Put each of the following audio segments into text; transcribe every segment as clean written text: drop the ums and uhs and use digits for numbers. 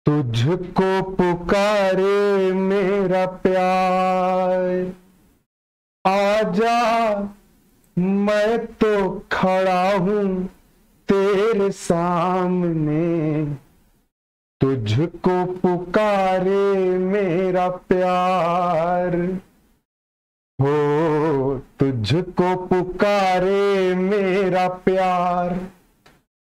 तुझको पुकारे मेरा प्यार, आजा मैं तो खड़ा हूं तेरे सामने। तुझको पुकारे मेरा प्यार, हो तुझको पुकारे मेरा प्यार।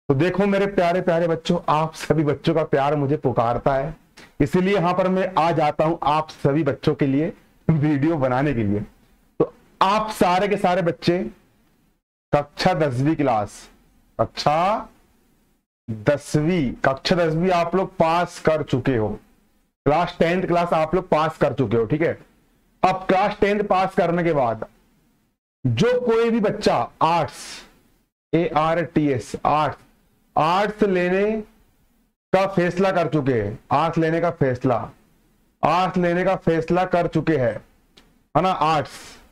तो देखो मेरे प्यारे प्यारे बच्चों, आप सभी बच्चों का प्यार मुझे पुकारता है, इसीलिए यहां पर मैं आ जाता हूं आप सभी बच्चों के लिए वीडियो बनाने के लिए। तो आप सारे के सारे बच्चे कक्षा 10वीं क्लास, कक्षा 10वीं आप लोग पास कर चुके हो। क्लास 10th क्लास आप लोग पास कर चुके हो, ठीक है। अब क्लास 10th पास करने के बाद जो कोई भी बच्चा आर्ट्स, ARTS आर्ट्स लेने का फैसला कर चुके हैं, आर्ट्स लेने का फैसला कर चुके हैं, है ना। आर्ट्स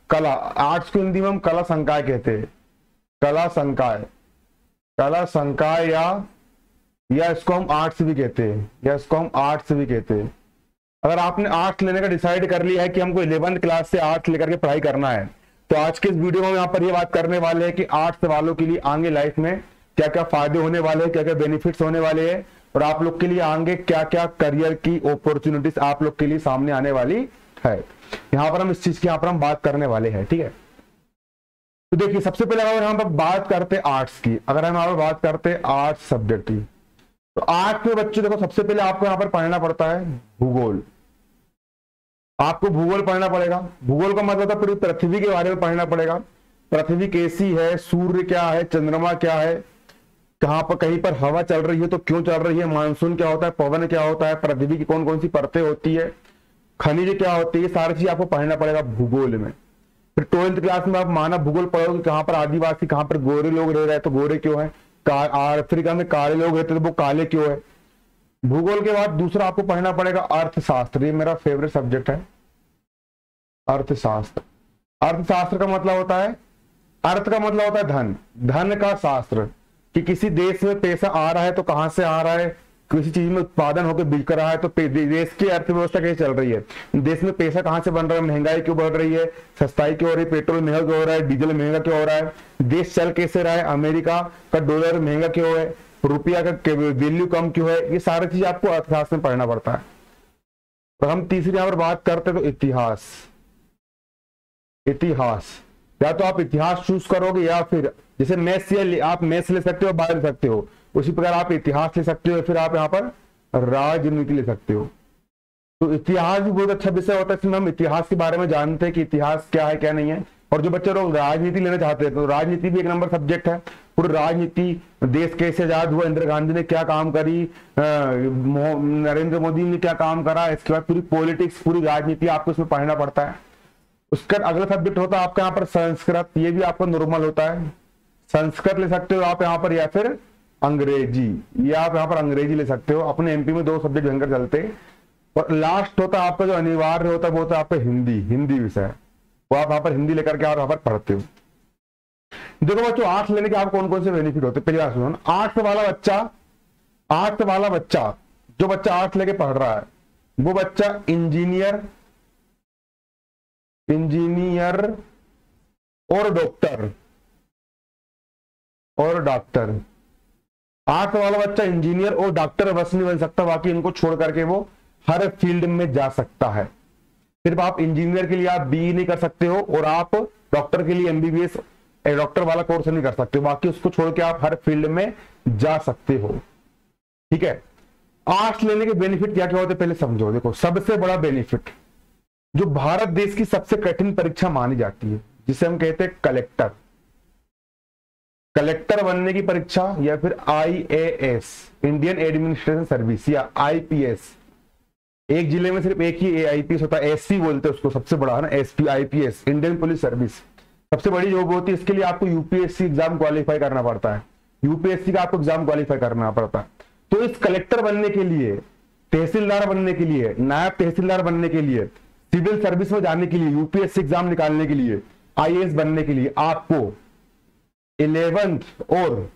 कला, आर्ट्स को हिंदी में हम कला संकाय कहते हैं, कला संकाय या इसको हम आर्ट्स भी कहते हैं, अगर आपने आर्ट्स लेने का डिसाइड कर लिया है कि हमको 11th क्लास से आर्ट्स लेकर के पढ़ाई करना है, तो आज के इस वीडियो में यहाँ पर ये बात करने वाले हैं कि आर्ट्स वालों के लिए आगे लाइफ में क्या क्या फायदे होने वाले हैं, क्या क्या बेनिफिट्स होने वाले हैं, और आप लोग के लिए आगे क्या क्या करियर की अपॉर्चुनिटीज आप लोग के लिए सामने आने वाली है। यहाँ पर हम इस चीज की यहाँ पर हम बात करने वाले हैं, ठीक है। तो देखिए सबसे पहले अगर हम बात करते आर्ट्स की, अगर हम यहाँ पर बात करते आर्ट्स सब्जेक्ट की, तो आर्ट्स में बच्चों देखो सबसे पहले आपको यहाँ पर पढ़ना पड़ता है भूगोल। आपको भूगोल पढ़ना पड़ेगा। भूगोल का मतलब था पूरी पृथ्वी के बारे में पढ़ना पड़ेगा। पृथ्वी कैसी है, सूर्य क्या है, चंद्रमा क्या है, कहां पर कहीं पर हवा चल रही है तो क्यों चल रही है, मानसून क्या होता है, पवन क्या होता है, पृथ्वी की कौन कौन सी परतें होती है, खनिज क्या होती है, सारी चीज आपको पढ़ना पड़ेगा भूगोल में। फिर 12th क्लास में आप मानव भूगोल पढ़ोगे, कहां पर आदिवासी, कहां पर गोरे लोग रह रहे हैं तो गोरे क्यों है, अफ्रीका में काले लोग रहते तो वो काले क्यों है। भूगोल के बाद दूसरा आपको पढ़ना पड़ेगा अर्थशास्त्र। ये मेरा फेवरेट सब्जेक्ट है, अर्थशास्त्र। अर्थशास्त्र का मतलब होता है, अर्थ का मतलब होता है धन, धन का शास्त्र, कि किसी देश में पैसा आ रहा है तो कहां से आ रहा है, किसी चीज में उत्पादन होकर बिक रहा है तो देश की अर्थव्यवस्था कैसे चल रही है, देश में पैसा कहां से बन रहा है, महंगाई क्यों बढ़ रही है, सस्ताई क्यों हो रही है, पेट्रोल महंगा क्यों हो रहा है, डीजल महंगा क्यों हो रहा है, देश चल कैसे रहा है, अमेरिका का डॉलर महंगा क्यों है, रुपया का वैल्यू कम क्यों है, ये सारी चीज आपको अर्थशास्त्र में पढ़ना पड़ता है। तो हम तीसरी यहां पर बात करते तो इतिहास। या तो आप इतिहास चूज करोगे, या फिर जैसे मैथ्स, या आप मैथ्स ले सकते हो, बायो ले सकते हो, उसी प्रकार आप इतिहास ले सकते हो, फिर आप यहाँ पर राजनीति ले सकते हो। तो इतिहास भी बहुत अच्छा विषय होता है, इसमें हम इतिहास के बारे में जानते हैं कि इतिहास क्या है क्या नहीं है। और जो बच्चे लोग राजनीति लेना चाहते हैं तो राजनीति भी एक नंबर सब्जेक्ट है। पूरी राजनीति, देश कैसे आजाद हुआ, इंदिरा गांधी ने क्या काम करी, नरेंद्र मोदी ने क्या काम करा, इसके बाद पूरी पॉलिटिक्स, पूरी राजनीति आपको इसमें पढ़ना पड़ता है। उसका अगला सब्जेक्ट होता है आपका यहाँ पर संस्कृत। ये भी आपको नॉर्मल होता है, संस्कृत ले सकते हो आप यहाँ पर, या फिर अंग्रेजी, ये आप यहाँ पर अंग्रेजी ले सकते हो। अपने एमपी में 2 सब्जेक्ट भयंकर चलते हैं। और लास्ट होता है आपका जो अनिवार्य होता है वो होता है आपका हिंदी विषय, वो आप यहाँ पर हिंदी लेकर के आप यहाँ पर पढ़ते हो। देखो बच्चों, आर्ट्स लेने के आप कौन कौन से बेनिफिट होते हैं, पहली बात सुनो। आर्ट्स वाला बच्चा जो बच्चा आर्ट्स लेके पढ़ रहा है वो बच्चा इंजीनियर और डॉक्टर। आर्ट्स वाला बच्चा इंजीनियर और डॉक्टर बस नहीं बन सकता, बाकी इनको छोड़ करके वो हर फील्ड में जा सकता है। सिर्फ आप इंजीनियर के लिए आप BE नहीं कर सकते हो, और आप डॉक्टर के लिए MBBS डॉक्टर वाला कोर्स नहीं कर सकते हो, बाकी उसको छोड़ के आप हर फील्ड में जा सकते हो, ठीक है। आर्ट्स लेने के बेनिफिट क्या क्या होते हैं पहले समझो। देखो सबसे बड़ा बेनिफिट, जो भारत देश की सबसे कठिन परीक्षा मानी जाती है, जिसे हम कहते हैं कलेक्टर बनने की परीक्षा, या फिर IAS इंडियन एडमिनिस्ट्रेशन सर्विस, या IPS, एक जिले में सिर्फ एक ही IPS होता है, SP बोलते हैं उसको, सबसे बड़ा है ना SP IPS Indian police service, सबसे बड़ी जॉब होती है। इसके लिए आपको UPSC एग्जाम क्वालिफाई करना पड़ता है, UPSC का आपको एग्जाम क्वालिफाई करना पड़ता है। तो इस कलेक्टर बनने के लिए, तहसीलदार बनने के लिए, नायब तहसीलदार बनने के लिए, सिविल सर्विस में जाने के लिए, UPSC एग्जाम निकालने के लिए, IAS बनने के लिए आपको 11th और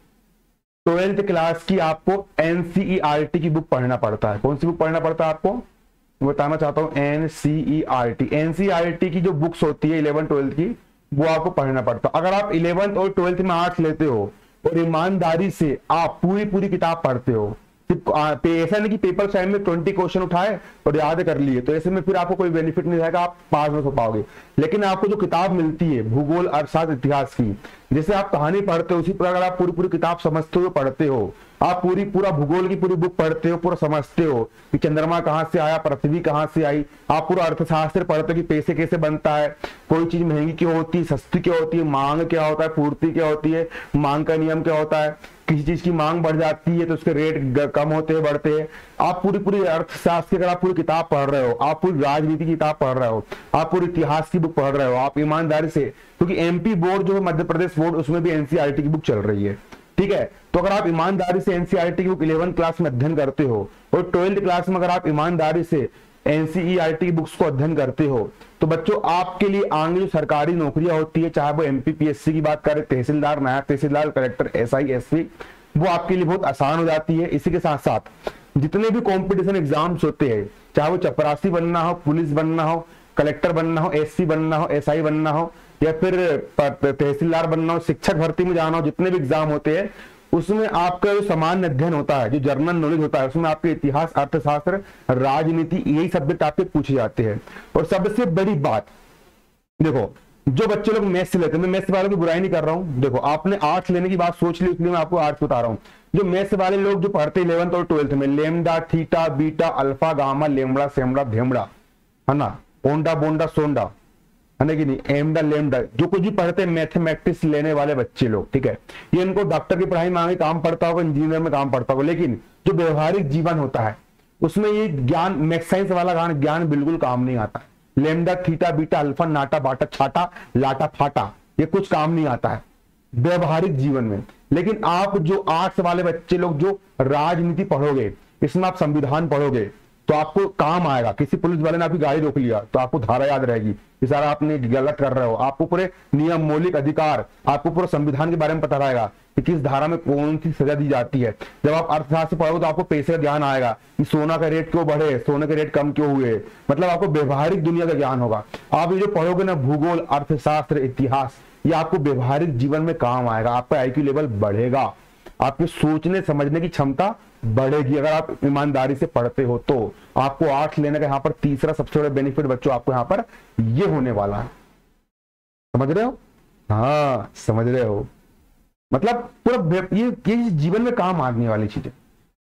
ट्वेल्थ क्लास की आपको एनसीईआरटी की बुक पढ़ना पड़ता है। कौन सी बुक पढ़ना पड़ता है आपको, मैं बताना चाहता हूं, एनसीईआरटी। एनसीईआरटी की जो बुक्स होती है 11 12 की, वो आपको पढ़ना पड़ता है। अगर आप 11th और 12th में आर्ट्स लेते हो और ईमानदारी से आप पूरी पूरी किताब पढ़ते हो, सिर्फ ऐसा नहीं कि पेपर टाइम में 20 क्वेश्चन उठाए और याद कर लिए, तो ऐसे में फिर आपको कोई बेनिफिट नहीं रहेगा, आप पास नहीं हो पाओगे। लेकिन आपको जो किताब मिलती है भूगोल, अर्थशास्त्र, इतिहास की, जैसे आप कहानी पढ़ते हो उसी प्रकार आप पूरी पूरी किताब समझते हो, पढ़ते हो, आप पूरा भूगोल की पूरी बुक पढ़ते हो, पूरा समझते हो कि चंद्रमा कहां से आया, पृथ्वी कहां से आई, आप पूरा अर्थशास्त्र पढ़ते हो कि पैसे कैसे बनता है, कोई चीज महंगी क्यों होती है, सस्ती क्यों होती है, मांग क्या होता है, पूर्ति क्या होती है, मांग का नियम क्या होता है, किसी चीज की मांग बढ़ जाती है तो उसके रेट कम होते हैं, बढ़ते हैं। आप पूरी पूरी अर्थशास्त्र की अगर आप पूरी किताब पढ़ रहे हो, आप पूरी राजनीति की किताब पढ़ रहे हो, आप पूरी इतिहास की बुक पढ़ रहे हो, आप ईमानदारी से, क्योंकि एमपी बोर्ड जो है मध्य प्रदेश बोर्ड, उसमें भी एनसीईआरटी की बुक चल रही है, ठीक है। तो अगर आप ईमानदारी से एनसीईआरटी की बुक 11th क्लास में अध्ययन करते हो और 12th क्लास में अगर आप ईमानदारी से एनसीईआरटी की बुक्स को अध्ययन करते हो, तो बच्चों आपके लिए आगे जो सरकारी नौकरियां होती है, चाहे वो एमपीपीएससी की बात करें, तहसीलदार, नायब तहसीलदार, कलेक्टर, एसआई, एसपी, वो आपके लिए बहुत आसान हो जाती है। इसी के साथ साथ जितने भी कंपटीशन एग्जाम्स होते हैं, चाहे वो चपरासी बनना हो, पुलिस बनना हो, कलेक्टर बनना हो, एससी बनना हो, एसआई बनना हो, या फिर तहसीलदार बनना हो, शिक्षक भर्ती में जाना हो, जितने भी एग्जाम होते हैं उसमें आपका जो सामान्य अध्ययन होता है, जो जर्नल नॉलेज होता है, उसमें आपके इतिहास, अर्थशास्त्र, राजनीति, यही सब्जेक्ट आपके पूछे जाते हैं। और सबसे बड़ी बात देखो, जो बच्चे लोग मैथ्स से लेते हैं, मैं मैथ्स वालों की बुराई नहीं कर रहा हूं, देखो आपने आर्ट्स लेने की बात सोच ली, इसलिए मैं आपको आर्ट्स बता रहा हूं। जो मैथ्स वाले लोग जो पढ़ते 11th और 12th में, lambda, theta, beta, alpha, gamma, lambda, सेमड़ा, धेमड़ा, है ना, ओंडा, बोंडा, सोंडा, है ना कि नहीं, एमडा, लेमडा, जो कुछ भी पढ़ते हैं मैथमेटिक्स लेने वाले बच्चे लोग, ठीक है, ये इनको डॉक्टर की पढ़ाई में आगे काम पड़ता होगा, इंजीनियर में काम पड़ता होगा, लेकिन जो व्यवहारिक जीवन होता है उसमें ये ज्ञान, मैथ साइंस वाला ज्ञान बिल्कुल काम नहीं आता है। लेमडा, थीटा, बीटा, अल्फा, नाटा, बाटा, छाटा, लाटा, फाटा, ये कुछ काम नहीं आता है व्यवहारिक जीवन में। लेकिन आप जो आर्ट्स वाले बच्चे लोग जो राजनीति पढ़ोगे, इसमें आप संविधान पढ़ोगे, तो आपको काम आएगा। किसी पुलिस वाले ने आपकी गाड़ी रोक लिया तो आपको धारा याद रहेगी कि सारा आपने गलत कर रहे हो, आपको पूरे नियम, मौलिक अधिकार, आपको पूरा संविधान के बारे में पता रहेगा कि किस धारा में कौन सी सजा दी जाती है। जब आप अर्थशास्त्र पढ़ोगे तो आपको पैसे का ज्ञान आएगा कि सोना का रेट क्यों बढ़े, सोने के रेट कम क्यों हुए, मतलब आपको व्यवहारिक दुनिया का ज्ञान होगा। आप ये जो पढ़ोगे ना, भूगोल, अर्थशास्त्र, इतिहास, ये आपको व्यवहारिक जीवन में काम आएगा, आपका आईक्यू लेवल बढ़ेगा, आपके सोचने समझने की क्षमता बढ़ेगी अगर आप ईमानदारी से पढ़ते हो। तो आपको आर्ट्स लेने का यहाँ पर तीसरा सबसे बड़ा बेनिफिट बच्चों आपको यहाँ पर ये होने वाला है। समझ रहे हो? हाँ समझ रहे हो, मतलब पूरा ये जीवन में काम आने वाली चीज है।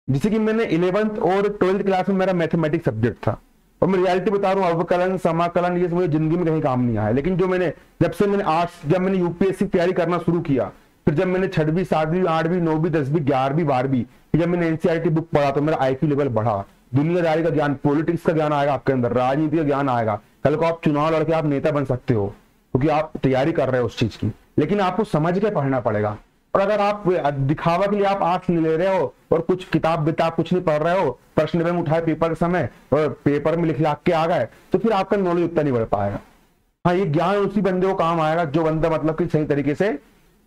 जैसे कि मैंने 11th और 12th क्लास में मेरा मैथमेटिक्स सब्जेक्ट था, और मैं रियलिटी बता रहा हूँ, अवकलन, समाकलन, ये मुझे जिंदगी में कहीं काम नहीं आया। लेकिन जो मैंने जब मैंने यूपीएससी तैयारी करना शुरू किया, फिर जब मैंने 6वीं 7वीं 8वीं 9वीं 10वीं 11वीं 12वीं जब मैंने एनसीईआरटी बुक पढ़ा, तो मेरा आईक्यू लेवल बढ़ा, दुनियादारी का ज्ञान, पॉलिटिक्स का ज्ञान आएगा आपके अंदर, राजनीति का ज्ञान आएगा। कल को आप चुनाव लड़के आप नेता बन सकते हो, क्योंकि आप तैयारी कर रहे हो उस चीज की। लेकिन आपको समझ के पढ़ना पड़ेगा। और अगर आप दिखावा के लिए आप आर्ट्स ले रहे हो और कुछ किताब कुछ नहीं पढ़ रहे हो, प्रश्न में उठाए पेपर के समय और पेपर में लिख के आ गए, तो फिर आपका नॉलेज उतना नहीं बढ़ पाएगा। हाँ, ये ज्ञान उसी बंदे को काम आएगा जो बंदा मतलब कि सही तरीके से,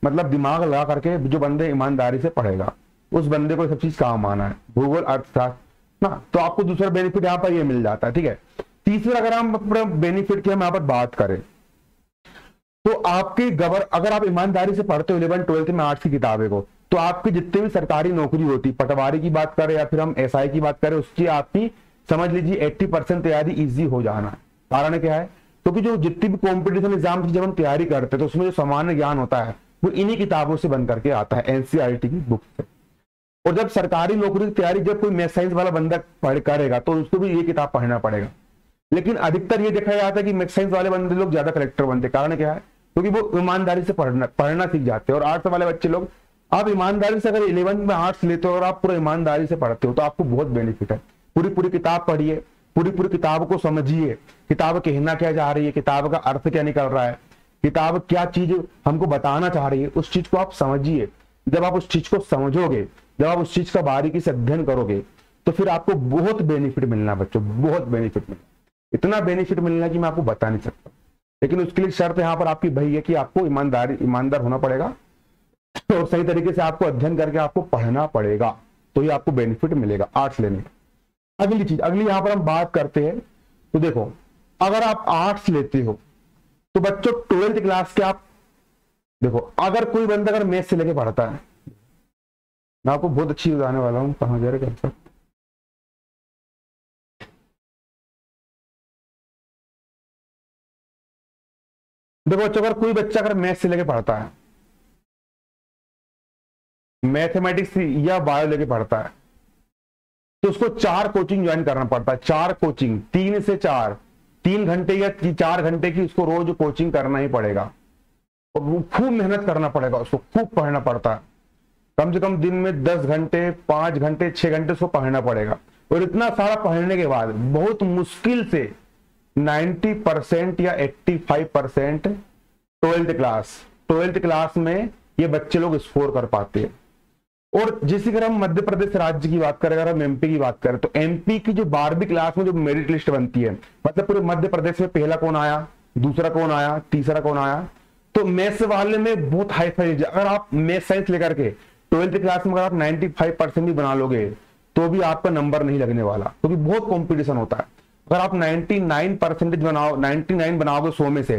मतलब दिमाग लगा करके, जो बंदे ईमानदारी से पढ़ेगा, उस बंदे को सब चीज काम आना है, भूगोल, अर्थशास्त्र ना। तो आपको दूसरा बेनिफिट यहाँ पर ये मिल जाता है, ठीक है। तीसरा, अगर हम अपने बेनिफिट की हम यहाँ पर बात करें, तो आपके अगर आप ईमानदारी से पढ़ते हो 11th 12th में आर्ट्स की किताबें को, तो आपकी जितनी भी सरकारी नौकरी होती, पटवारी की बात करें या फिर हम एसआई की बात करें, उसकी आपकी समझ लीजिए 80% तैयारी इजी हो जाना है। कारण क्या है? क्योंकि जो जितनी भी कॉम्पिटिशन एग्जाम की जब हम तैयारी करते हैं, तो उसमें जो सामान्य ज्ञान होता है वो इन्हीं किताबों से बन करके आता है, एनसीईआरटी की बुक से। और जब सरकारी नौकरी की तैयारी जब कोई मैथ साइंस वाला बंदा करेगा, तो उसको भी ये किताब पढ़ना पड़ेगा। लेकिन अधिकतर ये देखा जाता है कि मैथ साइंस वाले बंदे लोग ज्यादा कलेक्टर बनते। कारण क्या है? क्योंकि वो ईमानदारी से पढ़ना सीख जाते हैं। और आर्ट्स वाले बच्चे लोग, आप ईमानदारी से अगर 11th में आर्ट्स लेते हो और आप पूरा ईमानदारी से पढ़ते हो, तो आपको बहुत बेनिफिट है। पूरी पूरी किताब पढ़िए, पूरी पूरी किताब को समझिए, किताब कहना क्या चाह रही है, किताब का अर्थ क्या निकल रहा है, किताब क्या चीज हमको बताना चाह रही है, उस चीज को आप समझिए। जब आप उस चीज को समझोगे, जब आप उस चीज का बारीकी से अध्ययन करोगे, तो फिर आपको बहुत बेनिफिट मिलना बच्चों, बहुत बेनिफिट मिलना, इतना बेनिफिट मिलना कि मैं आपको बता नहीं सकता। लेकिन उसके लिए शर्त यहाँ पर आपकी भाई है कि आपको ईमानदार होना पड़ेगा। तो सही तरीके से आपको अध्ययन करके आपको पढ़ना पड़ेगा, तो ये आपको बेनिफिट मिलेगा आर्ट्स लेने का। अगली चीज, अगली यहां पर हम बात करते हैं। तो देखो, अगर आप आर्ट्स लेते हो तो बच्चों 12th क्लास के आप देखो, अगर कोई बंदा अगर मैथ से लेके पढ़ता है, मैं आपको बहुत अच्छी बताने वाला हूं, कहां जा रहे हैं। देखो बच्चों, अगर कोई बच्चा अगर मैथ से लेके पढ़ता है, मैथमेटिक्स या बायो लेके पढ़ता है, तो उसको 4 कोचिंग ज्वाइन करना पड़ता है। 4 कोचिंग, 3 से 4, 3 घंटे या 4 घंटे की उसको रोज कोचिंग करना ही पड़ेगा, और खूब मेहनत करना पड़ेगा, उसको खूब पढ़ना पड़ता है। कम से कम दिन में 10 घंटे, 5 घंटे, 6 घंटे उसको पढ़ना पड़ेगा। और इतना सारा पढ़ने के बाद बहुत मुश्किल से 90% या 85% 12th क्लास में ये बच्चे लोग स्कोर कर पाते हैं। और जैसे अगर हम मध्य प्रदेश राज्य की बात करें, अगर हम एमपी की बात करें, तो एमपी की जो 12वीं क्लास में जो मेरिट लिस्ट बनती है, मतलब पूरे मध्य प्रदेश में पहला कौन आया, दूसरा कौन आया, तीसरा कौन आया, तो मैथ्स वाले में बहुत हाई फाई। अगर आप मैथ साइंस लेकर के 12th क्लास में अगर आप 95% भी बना लोगे तो भी आपका नंबर नहीं लगने वाला, क्योंकि बहुत कॉम्पिटिशन होता है। अगर आप 99% बनाओ, 99 बनाओगे 100 में से,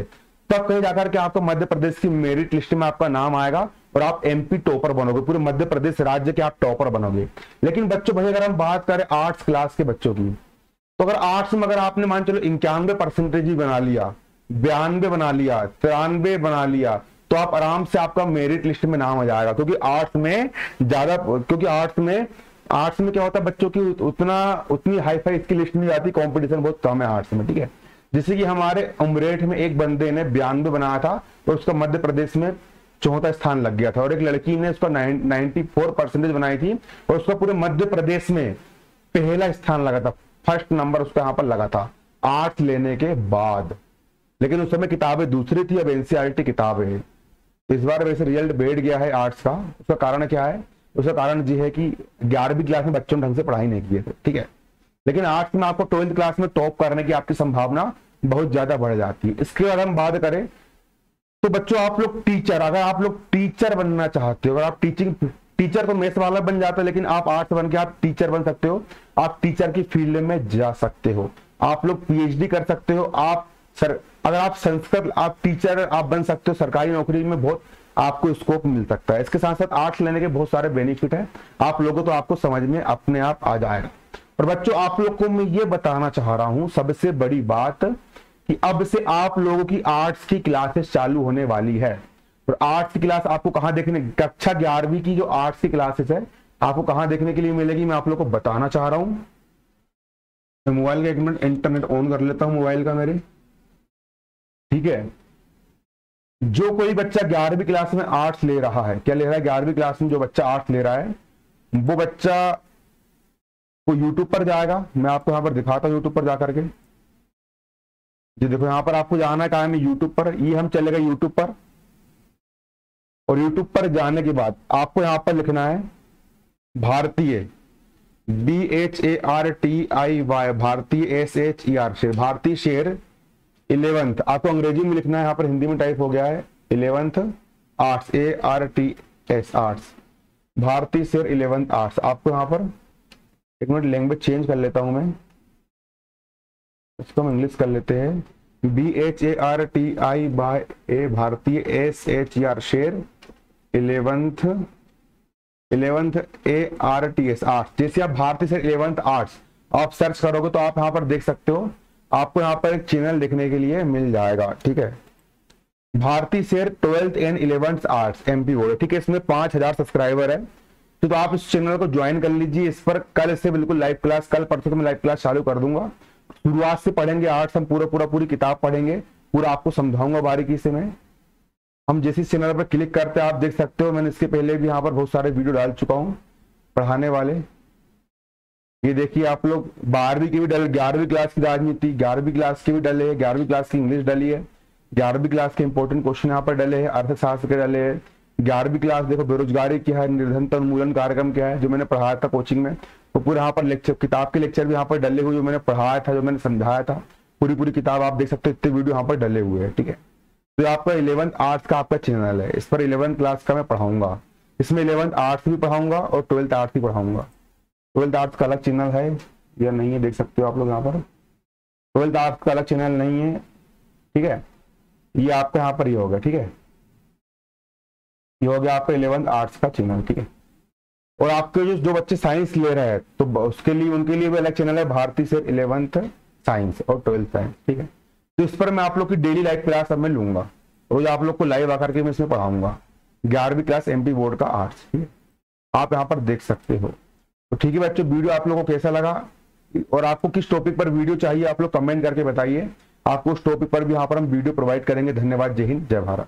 तब कहीं जाकर के आपको मध्य प्रदेश की मेरिट लिस्ट में आपका नाम आएगा और आप एमपी टॉपर बनोगे, पूरे मध्य प्रदेश राज्य के आप टॉपर बनोगे। लेकिन बच्चों भाई, अगर हम बात करें आर्ट्स क्लास के बच्चों की, तो अगर आर्ट्स में अगर आपने मान चलो 91% ही बना लिया, 92 बना लिया, 93 बना लिया, तो आप आराम से आपका मेरिट लिस्ट में नाम आ जाएगा। क्योंकि आर्ट्स में ज्यादा, क्योंकि आर्ट्स में क्या होता है बच्चों की उतनी हाई फाई इसकी लिस्ट नहीं जाती, कंपटीशन बहुत कम है आर्ट्स में, ठीक है। जैसे कि हमारे उमरेठ में एक बंदे ने 92 बनाया था और उसका मध्य प्रदेश में 4था स्थान लग गया था, और एक लड़की ने उसका 94% बनाई थी और उसका पूरे मध्य प्रदेश में पहला स्थान लगा था, फर्स्ट नंबर उसका यहाँ पर लगा था आर्ट्स लेने के बाद। लेकिन उस समय किताबें दूसरी थी, अब एनसीईआरटी किताब है। इस बार वैसे रिजल्ट बैठ गया है आर्ट्स का। उसका कारण क्या है? उसका कारण ये है कि 11वीं क्लास में बच्चों ने ढंग से पढ़ाई नहीं की है, ठीक है। लेकिन आर्ट्स में आपको 12th क्लास में टॉप करने की आपकी संभावना बहुत ज्यादा बढ़ जाती है। इसके बाद हम बात करें तो बच्चों, आप लोग टीचर, अगर आप लोग टीचर बनना चाहते हो, अगर आप टीचर तो मैथ्स वाला बन जाता है, लेकिन आप आर्ट्स बन के आप टीचर बन सकते हो, आप टीचर की फील्ड में जा सकते हो, आप लोग पीएचडी कर सकते हो। अगर आप संस्कृत, आप टीचर आप बन सकते हो, सरकारी नौकरी में बहुत आपको स्कोप मिल सकता है। इसके साथ साथ आर्ट्स लेने के बहुत सारे बेनिफिट है, आप लोगों तो आपको समझ में अपने आप आ जाएगा। और बच्चों, आप लोग को मैं ये बताना चाह रहा हूं सबसे बड़ी बात, कि अब से आप लोगों की आर्ट्स की क्लासेस चालू होने वाली है। और आर्ट्स की क्लास आपको कहां देखने, कक्षा 11वीं की जो आर्ट्स की क्लासेस है आपको कहां देखने के लिए मिलेगी, मैं आप लोग को बताना चाह रहा हूं। मैं मोबाइल का 1 मिनट इंटरनेट ऑन कर लेता हूं मोबाइल का मेरे, ठीक है। जो कोई बच्चा 11वीं क्लास में आर्ट्स ले रहा है, क्या ले रहा है 11वीं क्लास में जो बच्चा आर्ट्स ले रहा है, वो बच्चा वो यूट्यूब पर जाएगा। मैं आपको यहाँ पर दिखाता हूँ यूट्यूब पर जाकर के, जी देखो यहाँ पर आपको जाना है, कहा है यूट्यूब पर, ये हम चलेगा यूट्यूब पर। और यूट्यूब पर जाने के बाद आपको यहाँ पर लिखना है भारतीय, BHARTIY, भारतीय SHER, शेर, भारतीय शेर 11th, आपको अंग्रेजी में लिखना है, यहाँ पर हिंदी में टाइप हो गया है 11th आर्ट्स, ARTS आर्ट्स, भारतीय शेर 11th आर्ट्स। आपको यहाँ पर 1 मिनट लैंग्वेज चेंज कर लेता हूं मैं, इसको हम इंग्लिश कर लेते हैं। BHARTIY, भारतीय SHER, शेर 11th ARTS आर्ट्स। जैसे आप भारतीय शेर 11th आर्ट्स आप सर्च करोगे तो आप यहाँ पर देख सकते हो, आपको यहाँ पर एक चैनल देखने के लिए मिल जाएगा, ठीक है। भारतीय शेर 12th and 11th arts MP board, ठीक है। इसमें 5000 सब्सक्राइबर है, तो आप इस चैनल को ज्वाइन कर लीजिए। इस पर कल से बिल्कुल लाइव क्लास, कल परसों मैं लाइव क्लास चालू कर दूंगा। शुरुआत से पढ़ेंगे आर्ट्स, हम पूरी किताब पढ़ेंगे, पूरा आपको समझाऊंगा बारीकी से मैं। हम जैसे इस चैनल पर क्लिक करते हैं आप देख सकते हो, मैंने इसके पहले भी यहाँ पर बहुत सारे वीडियो डाल चुका हूँ पढ़ाने वाले। ये देखिए आप लोग 12वीं की भी डल, 11वीं क्लास की राजनीति, 11वीं क्लास की भी डले है, 11वीं क्लास की इंग्लिश डली है, 11वीं क्लास के इंपॉर्टेंट क्वेश्चन यहाँ पर डले हैं, अर्थशास्त्र के डले हैं। 11वीं क्लास देखो बेरोजगारी क्या है, निर्धनता उन्मूलन कार्यक्रम क्या है, जो मैंने पढ़ाया था कोचिंग में, तो पूरा यहाँ पर लेक्चर, किताब के लेक्चर भी यहाँ पर डले हुए, जो मैंने पढ़ाया था, जो मैंने समझाया था, पूरी किताब आप देख सकते हो, इतने वीडियो यहाँ पर डले हुए हैं, ठीक है। तो आपका 11th आर्ट्स का आपका चैनल है, इस पर 11th क्लास का मैं पढ़ाऊंगा, इसमें 11th आर्ट्स भी पढ़ाऊंगा और 12th आर्ट्स भी पढ़ाऊंगा। 12th आर्ट्स का अलग चैनल है या नहीं है, देख सकते हो आप लोग यहाँ पर। 12th आर्ट्स का अलग चैनल नहीं है, ठीक है, ये आपका यहाँ पर ये होगा, ठीक है, ये हो गया आपका 11th आर्ट्स का चैनल, ठीक है। और आपके जो बच्चे साइंस ले रहे हैं तो उसके लिए, उनके लिए भी अलग चैनल है, भारती सर 11th साइंस और 12th साइंस, ठीक है। तो इस पर मैं आप लोग की डेली लाइव क्लास अब मैं लूंगा, रोज आप लोग को लाइव आकर के मैं इसमें पढ़ाऊंगा, 11वीं क्लास एमपी बोर्ड का आर्ट्स, ठीक है, आप यहाँ पर देख सकते हो। तो ठीक है बच्चों, वीडियो आप लोगों को कैसा लगा और आपको किस टॉपिक पर वीडियो चाहिए आप लोग कमेंट करके बताइए, आपको उस टॉपिक पर भी यहाँ पर हम वीडियो प्रोवाइड करेंगे। धन्यवाद, जय हिंद, जय भारत।